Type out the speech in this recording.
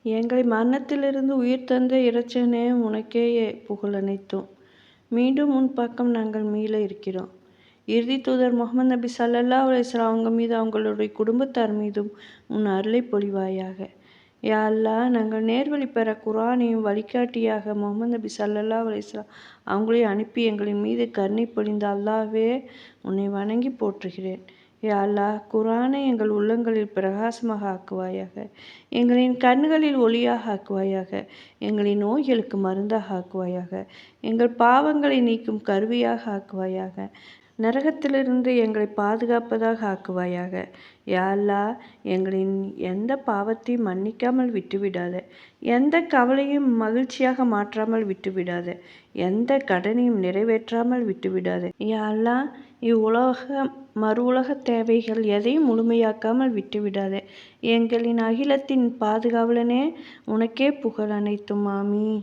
எங்களை மரணத்திலிருந்து உயிர் தந்த இரட்சகனே, உனக்கே புகழ் அனைத்தும். மீண்டும் உன் பக்கம் நாங்கள் மீள இருக்கிறோம். இறுதி தூதர் முகமது நபி ஸல்லல்லாஹு அலைஹி வஸல்லம் அவங்க மீது அவங்களுடைய குடும்பத்தார் மீதும் உன் அருளை பொழிவாயாக. யா அல்லாஹ், நாங்கள் நேர்வழி பெற குர்ஆனையும் வழிகாட்டியாக முகமது நபி ஸல்லல்லாஹு அலைஹி வஸல்லம் அவங்களையும் அனுப்பி எங்களின் மீது கருணை பொழிந்த அல்லாஹ்வே, உன்னை வணங்கி போற்றுகிறேன். யா அல்லாஹ், குர்ஆனை எங்கள் உள்ளங்களில் பிரகாசமாக ஆக்குவாயாக, எங்களின் கண்களில் ஒளியாக ஆக்குவாயாக, எங்களின் நோய்களுக்கு மருந்தாக ஆக்குவாயாக, எங்கள் பாவங்களை நீக்கும் கருவியாக ஆக்குவாயாக, நரகத்திலிருந்து எங்களை பாதுகாப்பதாக ஆக்குவாயாக. யா அல்லாஹ், எங்களின் எந்த பாவத்தையும் மன்னிக்காமல் விட்டுவிடாத, எந்த கவலையும் மகிழ்ச்சியாக மாற்றாமல் விட்டுவிடாத, எந்த கடனையும் நிறைவேற்றாமல் விட்டுவிடாத. யா அல்லாஹ், இவ்வுலக மறு உலக தேவைகள் எதையும் முழுமையாக்காமல் விட்டுவிடாத. எங்களின் அகிலத்தின் பாதுகாவலனே, உனக்கே புகழ் அனைத்தும். ஆமீன்.